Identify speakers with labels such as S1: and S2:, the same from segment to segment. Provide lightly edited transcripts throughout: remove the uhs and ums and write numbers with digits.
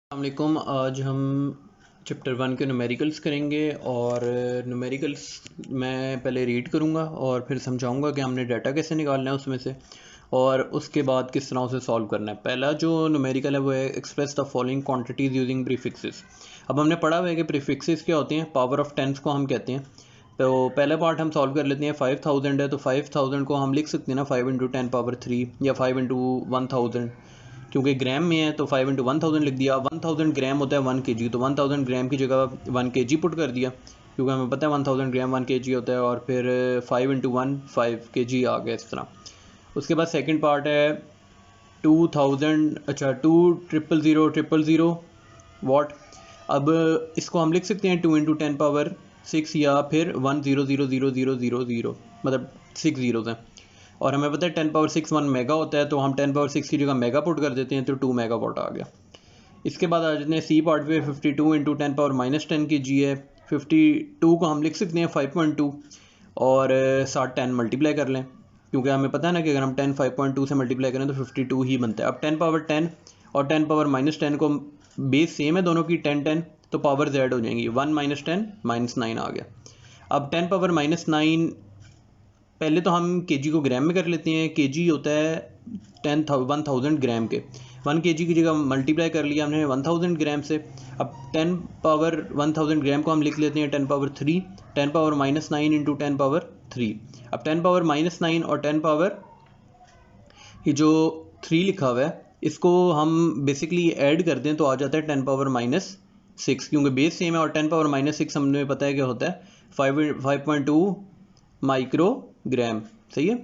S1: अस्सलामुअलैकुम। आज हम चैप्टर 1 के न्यूमेरिकल्स करेंगे और न्यूमेरिकल्स मैं पहले रीड करूँगा और फिर समझाऊँगा कि हमने डाटा कैसे निकालना है उसमें से और उसके बाद किस तरह उसे सॉल्व करना है। पहला जो न्यूमेरिकल है वो है express the following quantities using prefixes. अब हमने पढ़ा हुआ है कि प्रीफिक्सेस क्या होते हैं, पावर ऑफ टेंस को हम कहते हैं। तो पहला पार्ट हम सॉल्व कर लेते हैं। 5000 है तो 5000 को हम लिख सकते हैं ना 5 × 10⁻³ या 5 × 1000, क्योंकि ग्राम में है तो 5 × 1000 लिख दिया। 1000 ग्राम होता है 1 kg, तो 1000 ग्राम की जगह 1 kg पुट कर दिया, क्योंकि हमें पता है 1000 ग्राम 1 kg होता है। और फिर 5 × 1 5 kg आ गया इस तरह। उसके बाद सेकंड पार्ट है 2000, अच्छा 2000000 वाट। अब इसको हम लिख सकते हैं 2 × 10⁻6 या फिर 1000000, मतलब 6 ज़ीरोज़ हैं। और हमें पता है 10⁻6 1 मेगा होता है, तो हम 10⁻6 की जगह मेगा पुट कर देते हैं तो 2 मेगावाट आ गया। इसके बाद आ जाते हैं सी पार्ट पे। 52 × 10⁻10 kg है। 52 को हम लिख सकते हैं 5.2 और साथ 10 मल्टीप्लाई कर लें, क्योंकि हमें पता है ना कि अगर हम 10 5.2 से मल्टीप्लाई करें तो 52 ही बनता है। अब 10⁻10 और 10⁻10 को बेस सेम है दोनों की 10 10, तो पावर जेड हो जाएंगी। 1 - 10 -9 आ गया। अब 10⁻9 पहले तो हम केजी को ग्राम में कर लेते हैं। केजी होता है 1000 ग्राम के। 1 kg की जगह मल्टीप्लाई कर लिया हमने 1000 ग्राम से। अब 10⁻1000 ग्राम को हम लिख लेते हैं 10⁻3, 10⁻−9 × 10⁻3। अब 10⁻−9 और 10 ये जो 3 लिखा हुआ है इसको हम बेसिकली ऐड कर दें तो आ जाता है 10⁻6, क्योंकि बेस सेम है। और 10⁻6 हमें पता है क्या होता है 5.2 माइक्रोग्राम, सही है।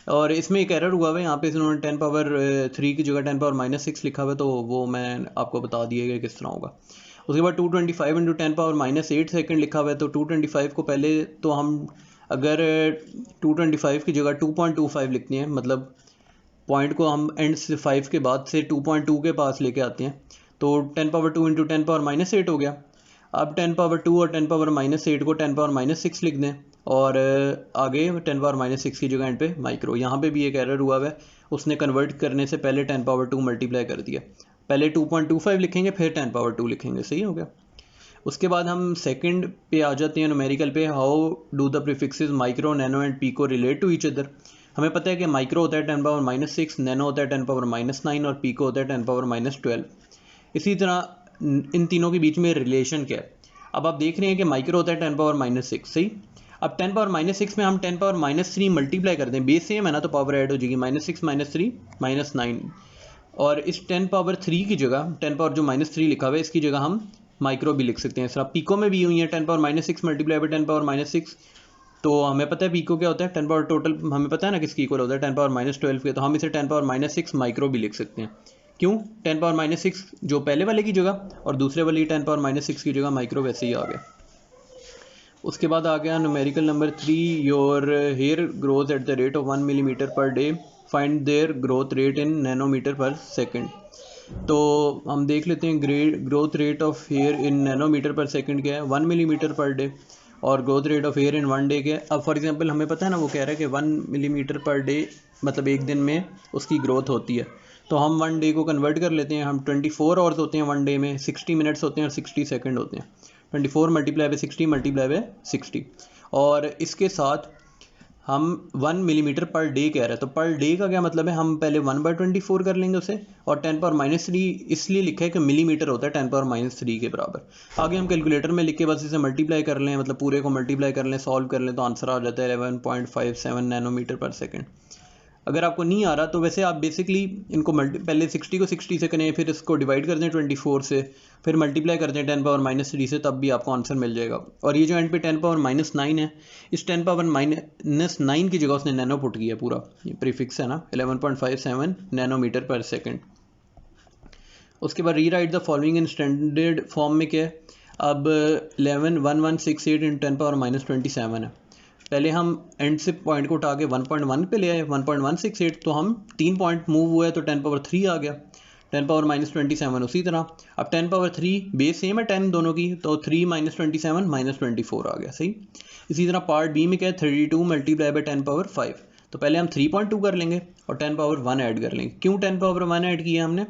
S1: और इसमें एक एरर हुआ है यहाँ पे, इन्होंने 10⁻3 की जगह 10⁻6 लिखा हुआ है, तो वो मैं आपको बता दिएगा किस तरह होगा। उसके बाद 225 × 10⁻8 सेकंड लिखा हुआ है, तो 225 को पहले तो हम अगर 225 की जगह 2.25 लिखते हैं, मतलब पॉइंट को हम एंड से 5 के बाद से 2.2 के पास लेके आते हैं, तो 10⁻2 × 10⁻8 हो गया। अब 10⁻2 और 10⁻8 को 10⁻6 लिख दें और आगे 10⁻6 की जगह एंड पे माइक्रो। यहाँ पे भी एक एरर हुआ है, उसने कन्वर्ट करने से पहले 10⁻2 मल्टीप्लाई कर दिया। पहले 2.25 लिखेंगे फिर 10⁻2 लिखेंगे, सही हो गया। उसके बाद हम सेकंड पे आ जाते हैं न्यूमेरिकल पे। How do the prefixes micro, nano and pico relate to each other. हमें पता है कि माइक्रो होता है 10⁻6, नैनो होता है 10⁻9 और पीको होता है 10⁻12। इसी तरह इन तीनों के बीच में रिलेशन क्या है। अब आप देख रहे हैं कि माइक्रो होता है 10⁻6, सही। अब 10⁻6 में हम 10⁻3 मल्टीप्लाई कर दें, बेस सेम है ना, तो पावर ऐड हो जाएगी -6 -3 -9। और इस 10⁻3 की जगह 10 जो -3 लिखा हुआ है इसकी जगह हम माइक्रो भी लिख सकते हैं। इस तरह पीको में भी हुई है 10⁻6 मल्टीप्लाई बाई 10⁻6, तो हमें पता है पीको क्या होता है 10 टोटल हमें पता है ना किसकी इक्वल होता है 10⁻12 के, तो हम इसे 10⁻6 माइक्रो भी लिख सकते हैं। क्यों 10⁻6 जो पहले वाले की जगह और दूसरे वाली 10⁻6 की जगह माइक्रो वैसे ही आ गया। उसके बाद आ गया numerical number 3। Your hair grows at the rate of 1 millimetre per day, find their growth rate in nanometre per second. तो हम देख लेते हैं growth rate of hair in nanometre per second क्या है, 1 मिलीमीटर पर डे। और growth rate of hair in 1 day क्या है। अब फॉर एग्जांपल हमें पता है ना, वो कह रहा है कि 1 मिलीमीटर पर डे मतलब एक दिन में उसकी ग्रोथ होती है, तो हम 1 डे को कन्वर्ट कर लेते हैं। हम 24 आवर्स होते हैं 1 डे में, 60 मिनट्स होते हैं और 60 सेकंड होते हैं। 24 मल्टीप्लाई बाई 60 मल्टीप्लाई बाई 60। और इसके साथ हम 1 मिलीमीटर पर डे कह रहे हैं, तो पर डे का क्या मतलब है, हम पहले 1/24 कर लेंगे उसे। और 10⁻3 इसलिए लिखा है कि मिलीमीटर होता है 10⁻3 के बराबर। आगे हम कैलकुलेटर में लिख के बस इसे मल्टीप्लाई कर लें, मतलब पूरे को मल्टीप्लाई कर लें, सॉल्व कर लें, तो आंसर आ जाता है 11.57 नैनोमीटर पर सेकेंड। अगर आपको नहीं आ रहा तो वैसे आप बेसिकली इनको पहले 60 को 60 से करें, फिर इसको डिवाइड कर दें 24 से, फिर मल्टीप्लाई कर दें 10⁻3 से, तब भी आपको आंसर मिल जाएगा। और ये जो एंड पे 10⁻9 है, इस 10⁻9 की जगह उसने नैनो पुट किया, पूरा ये प्रीफिक्स है ना, 11.57 नैनोमीटर पर सेकेंड। उसके बाद री right the following in standard form में क्या है। अब 111168 × 10⁻27 है। पहले हम एंड से पॉइंट को उठा के 1.1 पे ले आए, 1.168, तो हम 3 पॉइंट मूव हुए तो 10⁻3 आ गया, 10⁻27 उसी तरह। अब 10⁻3 बेस सेम है 10 दोनों की, तो 3 - 27 -24 आ गया, सही। इसी तरह पार्ट बी में क्या है 32 मल्टीप्लाई बाई 10⁻5, तो पहले हम 3.2 कर लेंगे और 10 पावर 1 ऐड कर लेंगे। क्यों 10 पावर 1 ऐड किया हमने?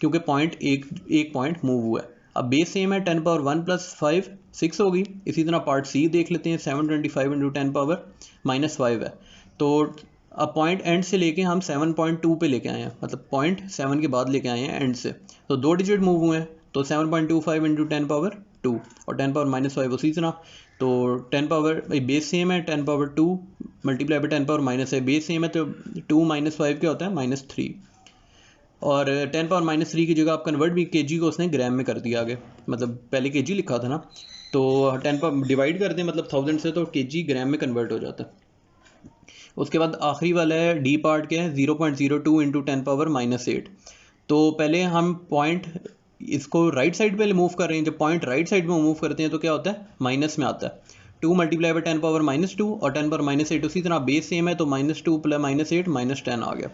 S1: क्योंकि पॉइंट एक पॉइंट मूव हुआ है। अब बेस सेम है, 10 पावर 1 प्लस 5 6 होगी। इसी तरह पार्ट सी देख लेते हैं, 725 इंटू 10 पावर -5 है। तो अब पॉइंट एंड से लेके हम 7.2 पे लेके आए हैं, मतलब पॉइंट 7 के बाद लेके आए हैं एंड से, तो 2 डिजिट मूव हुए हैं। तो 7.25 इंटू 10 पावर 2 और 10 पावर -5 उसी तरह। तो 10 पावर बेस सेम है, 10 power 2 multiply by 10 power minus है, बेस सेम है तो 2 - 5 क्या होता है -3। और 10 पावर -3 की जगह आप कन्वर्ट भी केजी को उसने ग्राम में कर दिया आगे, मतलब पहले केजी लिखा था ना, तो 10 पर डिवाइड कर दें मतलब 1000 से, तो केजी ग्राम में कन्वर्ट हो जाता है। उसके बाद आखिरी वाला है डी पार्ट क्या है, 0.02 इंटू 10 पावर -8। तो पहले हम पॉइंट इसको राइट साइड पे मूव कर रहे हैं। जब पॉइंट राइट साइड में मूव करते हैं तो क्या होता है, माइनस में आता है। 2 मल्टीप्लाई बाई 10 पावर -2 और 10 पावर -8 उसी तरह बेस सेम है, तो -2 प्लस -8 -10 आ गया।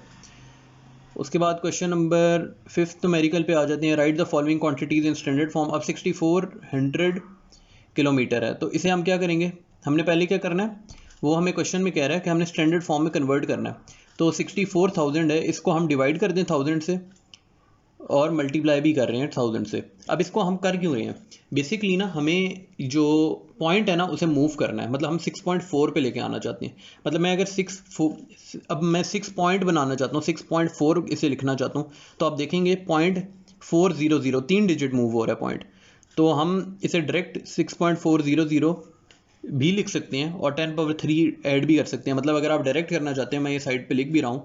S1: उसके बाद क्वेश्चन नंबर 5 न्यूमेरिकल पे आ जाते हैं। Right the following quantities in standard form. अब 6400 किलोमीटर है, तो इसे हम क्या करेंगे, हमने पहले क्या करना है, वो हमें क्वेश्चन में कह रहा है कि हमने स्टैंडर्ड फॉर्म में कन्वर्ट करना है। तो 64,000 है, इसको हम डिवाइड कर दें 1000 से और मल्टीप्लाई भी कर रहे हैं 1000 से। अब इसको हम कर क्यों रहे हैं, बेसिकली ना हमें जो पॉइंट है ना उसे मूव करना है, मतलब हम 6.4 पे लेके आना चाहते हैं। मतलब मैं अगर अब मैं 6 पॉइंट बनाना चाहता हूँ, 6.4 इसे लिखना चाहता हूँ, तो आप देखेंगे 0.400 3 डिजिट मूव हो रहा है पॉइंट। तो हम इसे डायरेक्ट 6.400 भी लिख सकते हैं और 10 पावर 3 ऐड भी कर सकते हैं। मतलब अगर आप डायरेक्ट करना चाहते हैं, मैं ये साइड पे लिख भी रहा हूँ,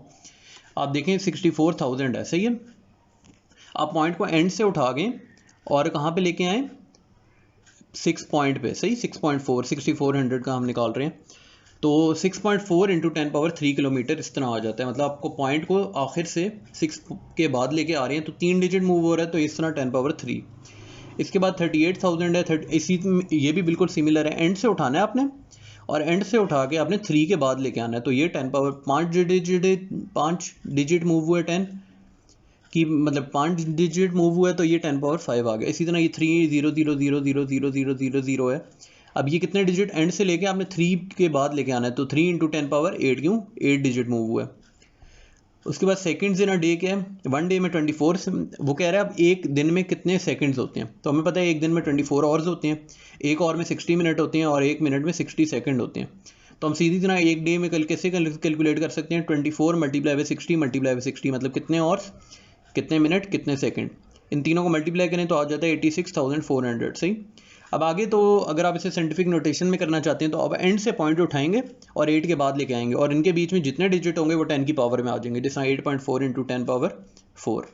S1: आप देखें 64,000 है, सही है। आप पॉइंट को एंड से उठा गए और कहाँ पे लेके आए, 6 पॉइंट पे, सही 6.4 6400 का हम निकाल रहे हैं। तो 6.4 इंटू 10 पावर 3 किलोमीटर इस तरह आ जाता है। मतलब आपको पॉइंट को आखिर से 6 के बाद लेके आ रहे हैं, तो 3 डिजिट मूव हो रहा है, तो इस तरह 10 पावर 3। इसके बाद 38,000 है, इसी ये भी बिल्कुल सिमिलर है। एंड से उठाना है आपने और एंड से उठा के आपने 3 के बाद लेके आना है, तो ये 10 पावर 5 डिजिट मूव हुए 10 कि मतलब 5 डिजिट मूव हुआ है, तो ये 10 पावर 5 आ गया। इसी तरह ये 3 है। अब ये कितने डिजिट एंड से लेके आपने 3 के बाद लेके आना है, तो 3 इंटू 10 पावर 8, क्यों 8 डिजिट मूव हुआ है। उसके बाद सेकंड्स इन अ डे क्या है, 1 डे में 24 से, वो कह रहा है अब एक दिन में कितने सेकंड्स होते हैं, तो हमें पता है एक दिन में 24 आवर्स होते हैं, एक आवर में 60 मिनट होते हैं और एक मिनट में 60 सेकंड होते हैं। तो हम सीधी तरह एक डे में कैसे कैलकुलेट कर सकते हैं, 24 मल्टीप्लाई बाई 60 मल्टीप्लाई बाई 60, मतलब कितने आवर्स, कितने मिनट, कितने सेकंड, इन तीनों को मल्टीप्लाई करें तो आ जाता है 86,400, सही। अब आगे तो अगर आप इसे साइंटिफिक नोटेशन में करना चाहते हैं, तो अब एंड से पॉइंट उठाएंगे और 8 के बाद लेके आएंगे और इनके बीच में जितने डिजिट होंगे वो 10 की पावर में आ जाएंगे, जैसा 8.4 इंटू 10 पावर 4।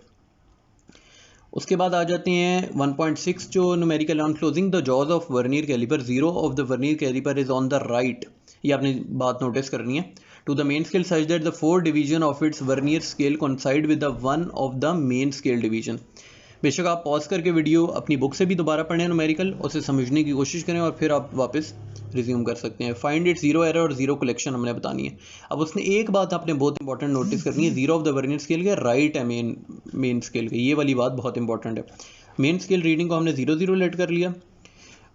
S1: उसके बाद आ जाते हैं 1.6 जो numerical on closing the jaws of vernier calliper, zero of the vernier calliper is on the right. ये आपने बात नोटिस करनी है। To the main scale such that the 4 division of its vernier scale coincide with the 1 of the main scale division. बेशक आप pause करके video अपनी book से भी दोबारा पढ़ें न्यूमेरिकल, उसे समझने की कोशिश करें और फिर आप वापस रिज्यूम कर सकते हैं। फाइंड इट जीरो एरर और जीरो कलेक्शन हमने बतानी है। अब उसने एक बात आपने बहुत इंपॉर्टेंट नोटिस करनी है, zero of the vernier scale के राइट है मेन स्केल के, ये वाली बात बहुत इंपॉर्टेंट है। मेन स्केल रीडिंग को हमने 0 लेट कर लिया।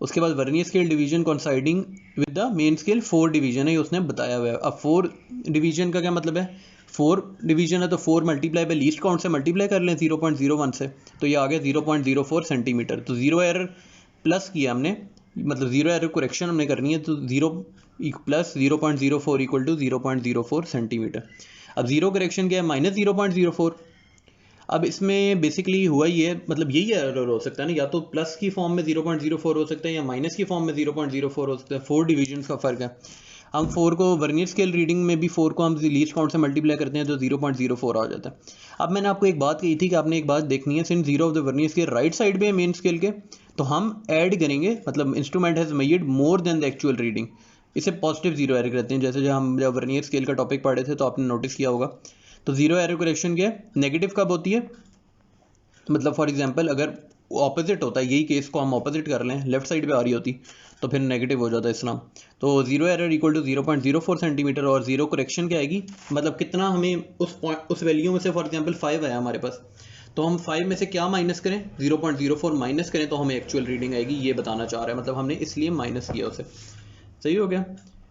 S1: उसके बाद vernier scale division coinciding with the main scale 4 division है, ये उसने बताया हुआ है। अब 4 डिवीजन का क्या मतलब है, 4 डिवीजन है तो 4 मल्टीप्लाई बाई लीस्ट काउंट से मल्टीप्लाई कर लें 0.01 से, तो ये आ गया 0.04 सेंटीमीटर। तो जीरो एरर प्लस किया हमने, मतलब जीरो एरर करेक्शन हमने करनी है, तो 0 प्लस 0.04 इक्वल टू 0.04 सेंटीमीटर। अब जीरो करेक्शन क्या है, -0.04। अब इसमें बेसिकली हुआ ही है, मतलब यही एरर हो सकता है ना, या तो प्लस की फॉर्म में 0.04 हो सकता है या माइनस की फॉर्म में 0.04 हो सकता है। 4 डिवीजन का फर्क है। हम 4 को वर्नियर स्केल रीडिंग में भी 4 को हम लीस्ट काउंट से मल्टीप्लाई करते हैं तो 0.04 आ जाता है। अब मैंने आपको एक बात कही थी कि आपने एक बात देखनी है, since zero of the vernier scale right side पे है मेन स्केल के, तो हम ऐड करेंगे, मतलब instrument has measured more than the actual reading, इसे पॉजिटिव जीरो एरर कहते हैं। जैसे जब वर्नियर स्केल का टॉपिक पढ़े थे तो आपने नोटिस किया होगा। तो जीरो एरर करेक्शन क्या है, नेगेटिव कब होती है, मतलब फॉर एग्जांपल अगर ऑपोजिट होता है, यही केस को हम ऑपोजिट कर लें, लेफ्ट साइड पे आ रही होती तो फिर नेगेटिव हो जाता है इस तरह। तो zero error equal to 0.04 centimetre और जीरो करेक्शन क्या आएगी, मतलब कितना हमें उस वैल्यू में से, फॉर एग्जांपल 5 आया हमारे पास, तो हम 5 में से क्या माइनस करें, 0.04 माइनस करें तो हमें एक्चुअल रीडिंग आएगी, ये बताना चाह रहा है, मतलब हमने इसलिए माइनस किया उसे। सही हो गया।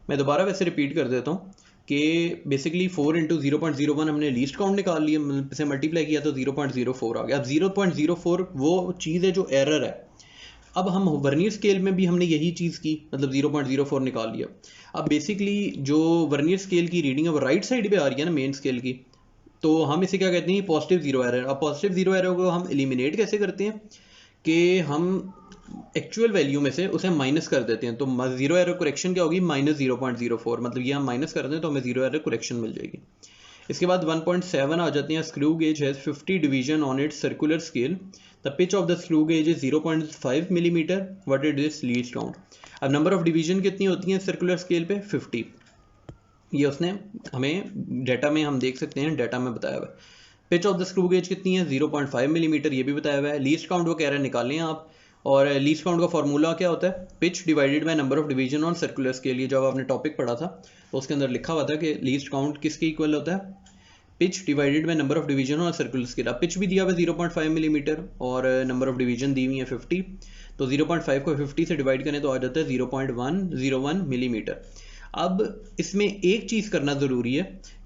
S1: मैं दोबारा वैसे रिपीट कर देता हूँ। कि बेसिकली 4 इंटू 0.01 हमने लीस्ट काउंट निकाल लिया, से मल्टीप्लाई किया तो 0.04 आ गया। अब 0.04 वो चीज़ है जो एरर है। अब हम वर्नियर स्केल में भी हमने यही चीज़ की, मतलब 0.04 निकाल लिया। अब बेसिकली जो वर्नियर स्केल की रीडिंग है वो राइट साइड पे आ रही है ना मेन स्केल की, तो हम इसे क्या कहते हैं, पॉजिटिव जीरो एरर। अब पॉजिटिव जीरो एरर को हम एलिमिनेट कैसे करते हैं कि हम एक्चुअल वैल्यू में से उसे माइनस कर देते हैं। तो जीरो एरर करेक्शन क्या होगी, -0.04, मतलब ये हम माइनस कर दें तो हमें जीरो एरर करेक्शन मिल जाएगी। इसके बाद 1.7 आ जाते हैं। Screw gauge has 50 division on it's circular scale, the pitch of the screw gauge is 0.5 millimetre, what is this least count. अब नंबर ऑफ डिवीजन कितनी होती हैं सर्कुलर स्केल पे, 50। ये उसने हमें डाटा में हम देख सकते हैं, डाटा में बताया हुआ है। Pitch of the screw gauge कितनी है, 0.5 मिलीमीटर, ये भी बताया हुआ है। लीस्ट काउंट वो कह रहे हैं निकालें आप, और लीस्ट काउंट का फॉर्मूला क्या होता है, pitch divided by number of division on circular scale. ये जब आपने टॉपिक पढ़ा था तो उसके अंदर लिखा हुआ था कि लीस्ट काउंट किसके इक्वल होता है, pitch divided by number of division on circular scale. अब पिच भी दिया हुआ है 0.5 मिलीमीटर और नंबर ऑफ डिवीजन दी हुई है 50, तो 0.5 को 50 से डिवाइड करें तो आ जाता है 0.101 मिलीमीटर। अब इसमें एक चीज़ करना ज़रूरी है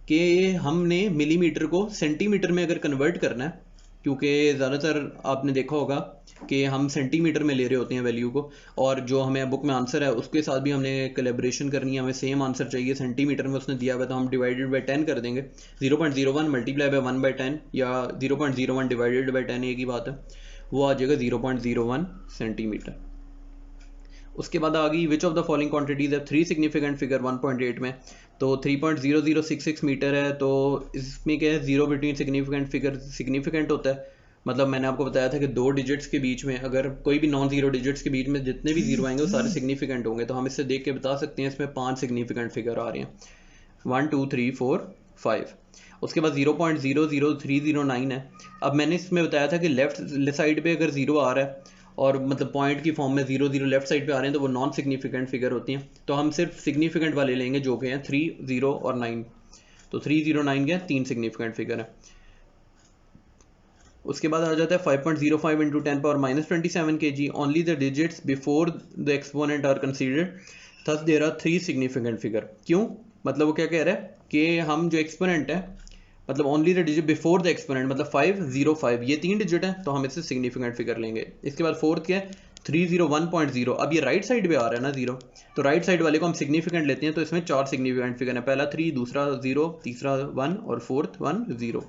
S1: कि हमने मिलीमीटर को सेंटीमीटर में अगर कन्वर्ट करना है, क्योंकि ज़्यादातर आपने देखा होगा कि हम सेंटीमीटर में ले रहे होते हैं वैल्यू को, और जो हमें बुक में आंसर है उसके साथ भी हमने कोलैबोरेशन करनी है, हमें सेम आंसर चाहिए। सेंटीमीटर में उसने दिया हुआ तो हम डिवाइडेड बाय 10 कर देंगे, 0.01 मल्टीप्लाई बाय 1/10 या 0.01 डिवाइडेड बाय 10 एक ही बात है, वो आ जाएगा 0.01 सेंटीमीटर। उसके बाद आ गई which of the following quantities है 3 सिग्निफिकेंट फिगर 1.8 में, तो 3.0066 मीटर है। तो इसमें क्या है, zero between significant figure significant होता है, मतलब मैंने आपको बताया था कि दो डिजिट्स के बीच में अगर कोई भी नॉन जीरो डिजिट्स के बीच में जितने भी जीरो आएंगे वो सारे सिग्निफिकेंट होंगे। तो हम इससे देख के बता सकते हैं इसमें 5 सिग्निफिकेंट फिगर आ रहे हैं, 1 2 3 4 5। उसके बाद 0.00309 है। अब मैंने इसमें बताया था कि लेफ्ट साइड पे अगर जीरो आ रहा है और मतलब पॉइंट की फॉर्म में 0 0 लेफ्ट साइड पे आ रहे हैं तो वो नॉन सिग्निफिकेंट फिगर होती हैं। तो हम सिर्फ सिग्निफिकेंट वाले लेंगे जो कि हैं 3 0 और 9। तो 3 0 9 के 3 सिग्निफिकेंट फिगर है। उसके बाद आ जाता है 5.05 into 10 power -27 kg, only the digits before the exponent are considered, thus there are 3 significant figure. क्यों, मतलब वो क्या कह रहा है कि हम जो एक्सपोनेंट है, मतलब only the digit before the exponent, मतलब 505, ये 3 डिजिट है तो हम इससे सिग्निफिकेंट फिगर लेंगे। इसके बाद फोर्थ क्या है 301.0। अब ये राइट साइड पे आ रहा है ना जीरो, तो राइट साइड वाले को हम सिग्निफिकेंट लेते हैं, तो इसमें 4 सिग्निफिकेंट फिगर है, पहला 3, दूसरा 0, तीसरा 1 और फोर्थ 1 0।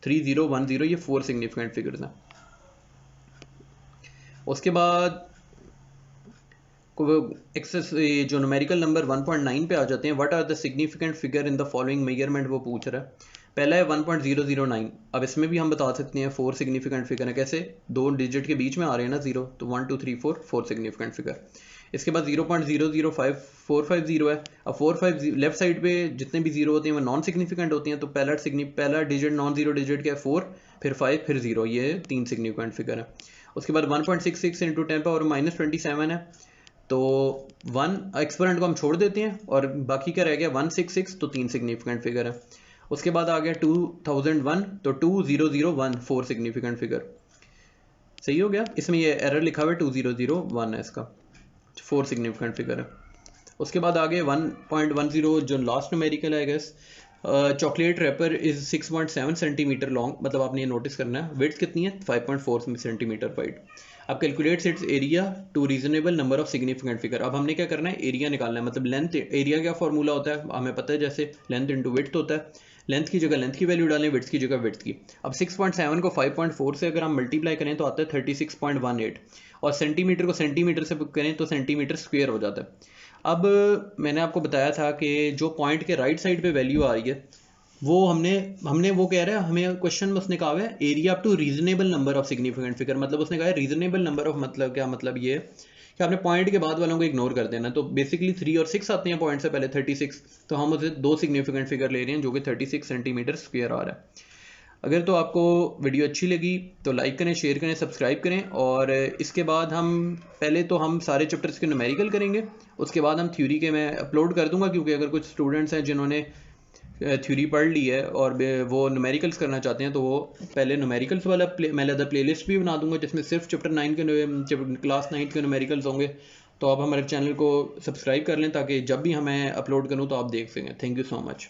S1: 3 0 1 0 ये 4 सिग्निफिकेंट फिगर्स हैं। उसके बाद एक्सेस जो न्यूमेरिकल नंबर 1.9 पे आ जाते हैं, what are the significant figure in the following measurement, वो पूछ रहा है। पहला है 1.009। अब इसमें भी हम बता सकते हैं 4 सिग्निफिकेंट फिगर है, कैसे, दो डिजिट के बीच में आ रहे हैं ना जीरो, तो 1 2 3 4 सिग्निफिकेंट फिगर। इसके बाद 0.005450 है। अब 45 लेफ्ट साइड पे जितने भी जीरो होते हैं वो नॉन सिग्निफिकेंट होते हैं, तो पहला डिजिट नॉन जीरो डिजिट क्या है 4, फिर 5 फिर 0, ये 3 सिग्निफिकेंट फिगर है। उसके बाद 1.66 इंटू 10 पावर -27 है, तो 1 एक्सपोनेंट को हम छोड़ देते हैं और बाकी क्या रह गया 166, तो 3 सिग्निफिकेंट फिगर है। उसके बाद आ गया 2001, तो 2001 4 सिग्निफिकेंट फिगर। सही हो गया, इसमें ये एरर लिखा हुआ है 2001 है, इसका 4 सिग्निफिकेंट फिगर है। उसके बाद आगे 1.10 जो लास्ट न्यूमेरिकल है, guess chocolate wrapper is 6.7 centimetre long, मतलब आपने ये नोटिस करना है। विड्थ कितनी है 5.4 सेंटीमीटर वाइड। अब calculates its area to reasonable number of significant figure. अब हमने क्या करना है, एरिया निकालना है, मतलब लेंथ, एरिया क्या फॉर्मूला होता है हमें पता है, जैसे लेंथ इंटू विड्थ होता है, लेंथ की जगह लेंथ की वैल्यू डालें, विड्थ की जगह विड्थ की। अब 6.7 को 5.4 से अगर हम मल्टीप्लाई करें तो आता है 36.18, और सेंटीमीटर को सेंटीमीटर से करें तो सेंटीमीटर स्क्वेयर हो जाता है। अब मैंने आपको बताया था कि जो पॉइंट के राइट साइड पे वैल्यू आ रही है वो हमने वो कह रहा है, हमें क्वेश्चन में उसने कहा है area up to reasonable number of significant figure, मतलब उसने कहा है रीजनेबल नंबर ऑफ, मतलब क्या, मतलब ये कि आपने पॉइंट के बाद वालों को इग्नोर कर देना। तो बेसिकली 3 और 6 आते हैं पॉइंट से पहले 36, तो हम उसे 2 सिग्निफिकेंट फिगर ले रहे हैं जो कि 36 सेंटीमीटर स्क्वायर आ रहा है। अगर तो आपको वीडियो अच्छी लगी तो लाइक करें, शेयर करें, सब्सक्राइब करें, और इसके बाद हम पहले तो हम सारे चैप्टर्स के न्यूमेरिकल करेंगे, उसके बाद हम थ्योरी के मैं अपलोड कर दूंगा, क्योंकि अगर कुछ स्टूडेंट्स हैं जिन्होंने थ्योरी पढ़ ली है और वो न्यूमेरिकल्स करना चाहते हैं तो वो पहले न्यूमेरिकल्स वाला मैं अलग प्लेलिस्ट भी बना दूंगा जिसमें सिर्फ चैप्टर 9 के क्लास 9 के न्यूमेरिकल्स होंगे। तो आप हमारे चैनल को सब्सक्राइब कर लें ताकि जब भी हमें अपलोड करूँ तो आप देख सकें। Thank you so much.